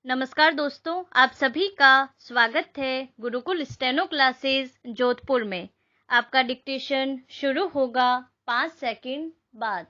नमस्कार दोस्तों, आप सभी का स्वागत है गुरुकुल स्टेनो क्लासेस जोधपुर में। आपका डिक्टेशन शुरू होगा 5 सेकंड बाद।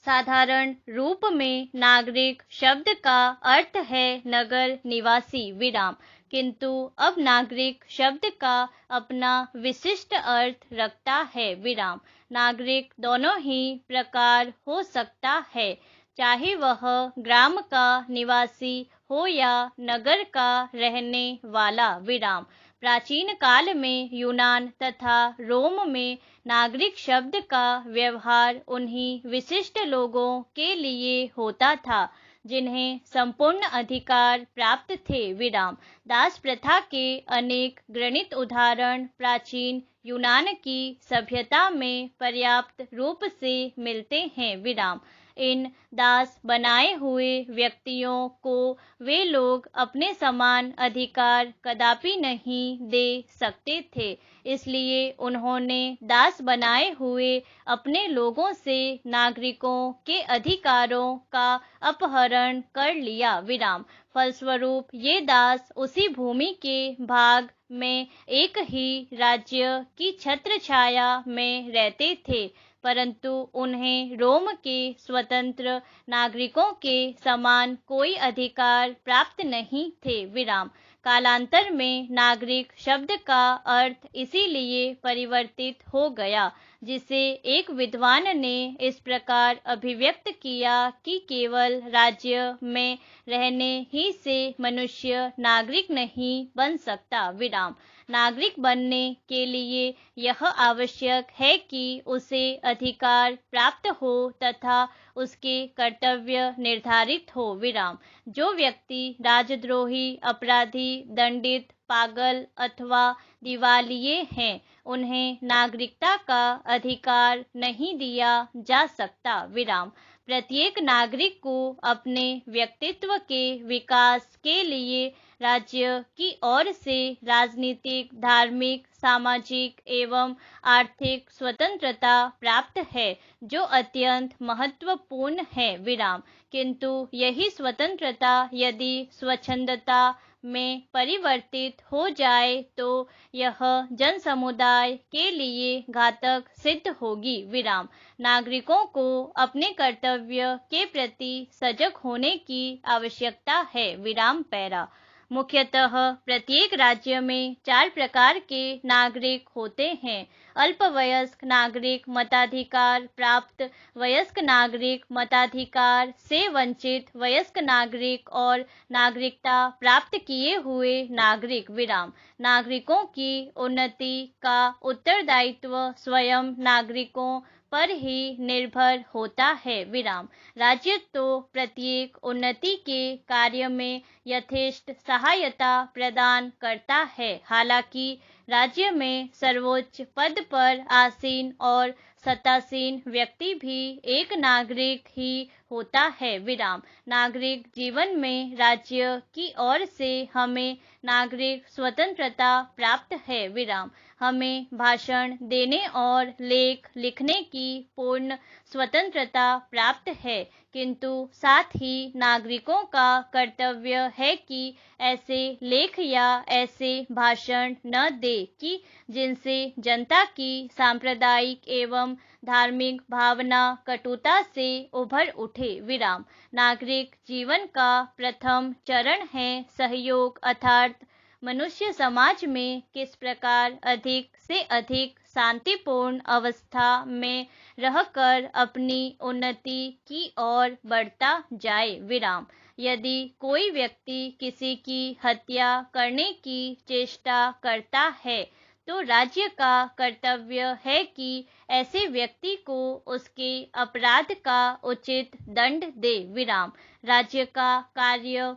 साधारण रूप में नागरिक शब्द का अर्थ है नगर निवासी विराम, किंतु अब नागरिक शब्द का अपना विशिष्ट अर्थ रखता है विराम। नागरिक दोनों ही प्रकार हो सकता है, चाहे वह ग्राम का निवासी हो या नगर का रहने वाला विराम। प्राचीन काल में यूनान तथा रोम में नागरिक शब्द का व्यवहार उन्हीं विशिष्ट लोगों के लिए होता था जिन्हें संपूर्ण अधिकार प्राप्त थे विराम। दास प्रथा के अनेक घृणित उदाहरण प्राचीन यूनान की सभ्यता में पर्याप्त रूप से मिलते हैं विराम। इन दास बनाए हुए व्यक्तियों को वे लोग अपने समान अधिकार कदापि नहीं दे सकते थे, इसलिए उन्होंने दास बनाए हुए अपने लोगों से नागरिकों के अधिकारों का अपहरण कर लिया विराम। फलस्वरूप ये दास उसी भूमि के भाग में एक ही राज्य की छत्र छाया में रहते थे, परंतु उन्हें रोम के स्वतंत्र नागरिकों के समान कोई अधिकार प्राप्त नहीं थे विराम। कालांतर में नागरिक शब्द का अर्थ इसीलिए परिवर्तित हो गया, जिसे एक विद्वान ने इस प्रकार अभिव्यक्त किया कि केवल राज्य में रहने ही से मनुष्य नागरिक नहीं बन सकता विराम। नागरिक बनने के लिए यह आवश्यक है कि उसे अधिकार प्राप्त हो तथा उसके कर्तव्य निर्धारित हो विराम। जो व्यक्ति राजद्रोही, अपराधी, दंडित, पागल अथवा दिवालिये हैं, उन्हें नागरिकता का अधिकार नहीं दिया जा सकता विराम। प्रत्येक नागरिक को अपने व्यक्तित्व के विकास के लिए राज्य की ओर से राजनीतिक, धार्मिक, सामाजिक एवं आर्थिक स्वतंत्रता प्राप्त है, जो अत्यंत महत्वपूर्ण है विराम। किंतु यही स्वतंत्रता यदि स्वच्छंदता में परिवर्तित हो जाए तो यह जन समुदाय के लिए घातक सिद्ध होगी विराम। नागरिकों को अपने कर्तव्य के प्रति सजग होने की आवश्यकता है विराम। पैरा मुख्यतः प्रत्येक राज्य में 4 प्रकार के नागरिक होते हैं: अल्पवयस्क नागरिक, मताधिकार प्राप्त वयस्क नागरिक, मताधिकार से वंचित वयस्क नागरिक और नागरिकता प्राप्त किए हुए नागरिक विराम। नागरिकों की उन्नति का उत्तरदायित्व स्वयं नागरिकों पर ही निर्भर होता है विराम। राज्य तो प्रत्येक उन्नति के कार्य में यथेष्ट सहायता प्रदान करता है, हालांकि राज्य में सर्वोच्च पद पर आसीन और सत्तासीन व्यक्ति भी एक नागरिक ही होता है विराम। नागरिक जीवन में राज्य की ओर से हमें नागरिक स्वतंत्रता प्राप्त है विराम। हमें भाषण देने और लेख लिखने की पूर्ण स्वतंत्रता प्राप्त है, किंतु साथ ही नागरिकों का कर्तव्य है कि ऐसे लेख या ऐसे भाषण न दे कि जिनसे जनता की सांप्रदायिक एवं धार्मिक भावना कटुता से उभर उठे विराम। नागरिक जीवन का प्रथम चरण है सहयोग, अर्थात मनुष्य समाज में किस प्रकार अधिक से अधिक शांतिपूर्ण अवस्था में रहकर अपनी उन्नति की ओर बढ़ता जाए विराम। यदि कोई व्यक्ति किसी की हत्या करने की चेष्टा करता है तो राज्य का कर्तव्य है कि ऐसे व्यक्ति को उसके अपराध का उचित दंड दे विराम। राज्य का कार्य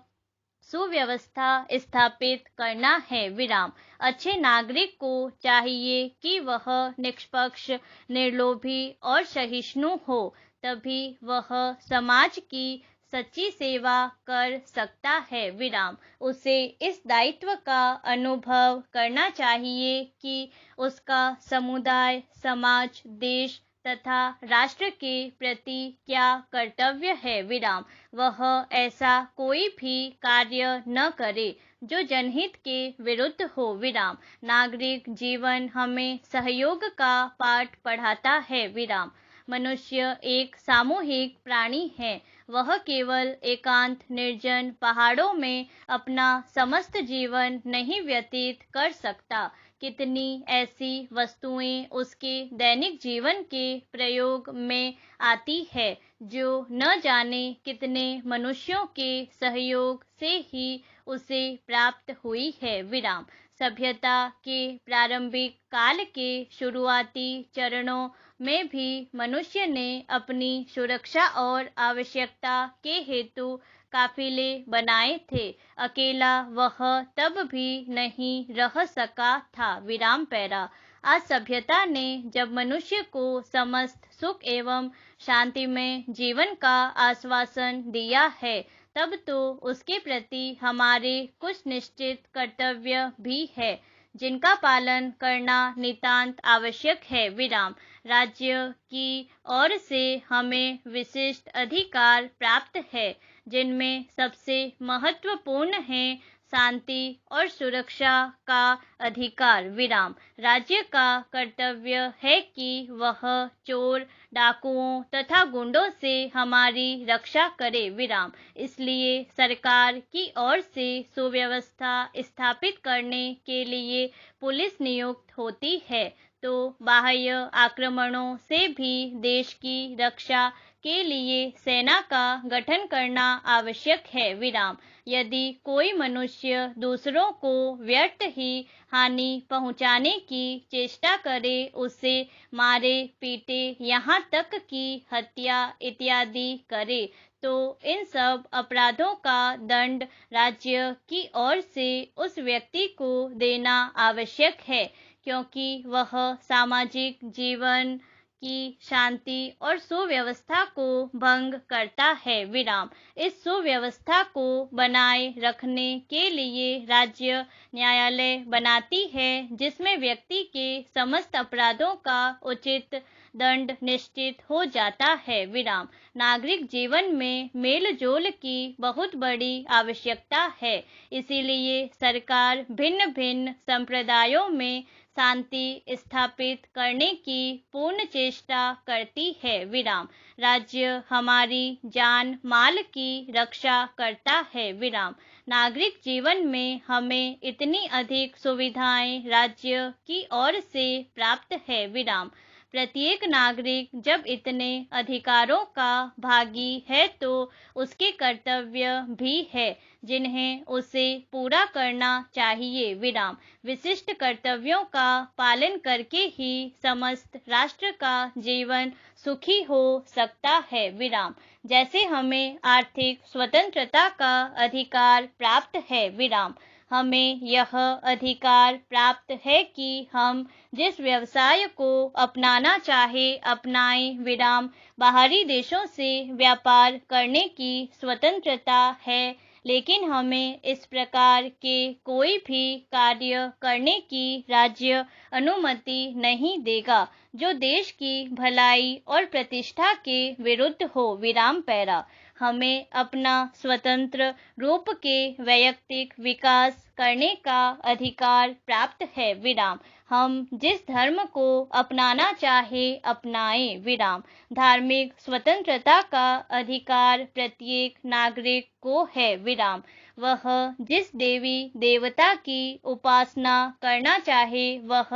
सुव्यवस्था स्थापित करना है विराम। अच्छे नागरिक को चाहिए कि वह निष्पक्ष, निर्लोभी और सहिष्णु हो, तभी वह समाज की सच्ची सेवा कर सकता है विराम। उसे इस दायित्व का अनुभव करना चाहिए कि उसका समुदाय, समाज, देश तथा राष्ट्र के प्रति क्या कर्तव्य है विराम। वह ऐसा कोई भी कार्य न करे जो जनहित के विरुद्ध हो विराम। नागरिक जीवन हमें सहयोग का पाठ पढ़ाता है विराम। मनुष्य एक सामूहिक प्राणी है। वह केवल एकांत निर्जन पहाड़ों में अपना समस्त जीवन नहीं व्यतीत कर सकता। कितनी ऐसी वस्तुएं उसके दैनिक जीवन के प्रयोग में आती है जो न जाने कितने मनुष्यों के सहयोग से ही उसे प्राप्त हुई है विराम। सभ्यता के प्रारंभिक काल के शुरुआती चरणों में भी मनुष्य ने अपनी सुरक्षा और आवश्यकता के हेतु काफिले बनाए थे। अकेला वह तब भी नहीं रह सका था विराम पैरा। आज सभ्यता ने जब मनुष्य को समस्त सुख एवं शांति में जीवन का आश्वासन दिया है, तब तो उसके प्रति हमारे कुछ निश्चित कर्तव्य भी है जिनका पालन करना नितांत आवश्यक है विराम। राज्य की ओर से हमें विशिष्ट अधिकार प्राप्त है, जिनमें सबसे महत्वपूर्ण है शांति और सुरक्षा का अधिकार विराम। राज्य का कर्तव्य है कि वह चोर डाकुओं तथा गुंडों से हमारी रक्षा करे विराम। इसलिए सरकार की ओर से सुव्यवस्था स्थापित करने के लिए पुलिस नियुक्त होती है, तो बाह्य आक्रमणों से भी देश की रक्षा के लिए सेना का गठन करना आवश्यक है विराम। यदि कोई मनुष्य दूसरों को व्यर्थ ही हानि पहुंचाने की चेष्टा करे, उसे मारे पीटे, यहाँ तक कि हत्या इत्यादि करे, तो इन सब अपराधों का दंड राज्य की ओर से उस व्यक्ति को देना आवश्यक है, क्योंकि वह सामाजिक जीवन की शांति और सुव्यवस्था को भंग करता है विराम। इस सुव्यवस्था को बनाए रखने के लिए राज्य न्यायालय बनाती है, जिसमें व्यक्ति के समस्त अपराधों का उचित दंड निश्चित हो जाता है विराम। नागरिक जीवन में मेल जोल की बहुत बड़ी आवश्यकता है, इसीलिए सरकार भिन्न भिन्न संप्रदायों में शांति स्थापित करने की पूर्ण चेष्टा करती है विराम। राज्य हमारी जान माल की रक्षा करता है विराम। नागरिक जीवन में हमें इतनी अधिक सुविधाएं राज्य की ओर से प्राप्त है विराम। प्रत्येक नागरिक जब इतने अधिकारों का भागी है, तो उसके कर्तव्य भी है जिन्हें उसे पूरा करना चाहिए विराम। विशिष्ट कर्तव्यों का पालन करके ही समस्त राष्ट्र का जीवन सुखी हो सकता है विराम। जैसे हमें आर्थिक स्वतंत्रता का अधिकार प्राप्त है विराम, हमें यह अधिकार प्राप्त है कि हम जिस व्यवसाय को अपनाना चाहे अपनाएं विराम। बाहरी देशों से व्यापार करने की स्वतंत्रता है, लेकिन हमें इस प्रकार के कोई भी कार्य करने की राज्य अनुमति नहीं देगा जो देश की भलाई और प्रतिष्ठा के विरुद्ध हो विराम पैरा। हमें अपना स्वतंत्र रूप के वैयक्तिक विकास करने का अधिकार प्राप्त है विराम। हम जिस धर्म को अपनाना चाहे अपनाएं विराम। धार्मिक स्वतंत्रता का अधिकार प्रत्येक नागरिक को है विराम। वह जिस देवी देवता की उपासना करना चाहे वह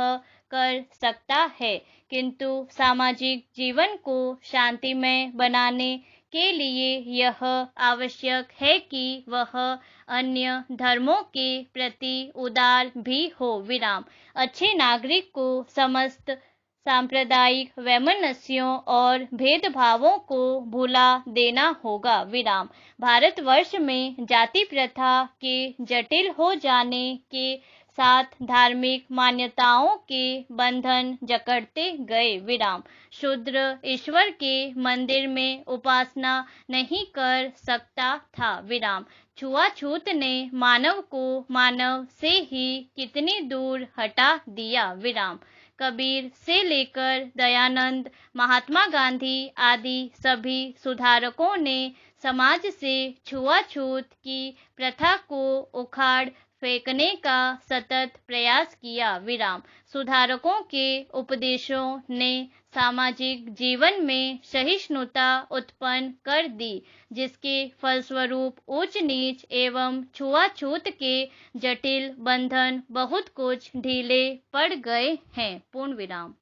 कर सकता है, किंतु सामाजिक जीवन को शांतिमय बनाने के लिए यह आवश्यक है कि वह अन्य धर्मों के प्रति उदार भी हो विराम। अच्छे नागरिक को समस्त सांप्रदायिक वैमनस्यों और भेदभावों को भुला देना होगा विराम। भारतवर्ष में जाति प्रथा के जटिल हो जाने के साथ धार्मिक मान्यताओं के बंधन जकड़ते गए विराम। शूद्र ईश्वर के मंदिर में उपासना नहीं कर सकता था विराम। छुआछूत ने मानव को मानव से ही कितनी दूर हटा दिया विराम। कबीर से लेकर दयानंद, महात्मा गांधी आदि सभी सुधारकों ने समाज से छुआछूत की प्रथा को उखाड़ फेंकने का सतत प्रयास किया। विराम। सुधारकों के उपदेशों ने सामाजिक जीवन में सहिष्णुता उत्पन्न कर दी, जिसके फलस्वरूप ऊंच नीच एवं छुआछूत के जटिल बंधन बहुत कुछ ढीले पड़ गए हैं। पूर्ण विराम।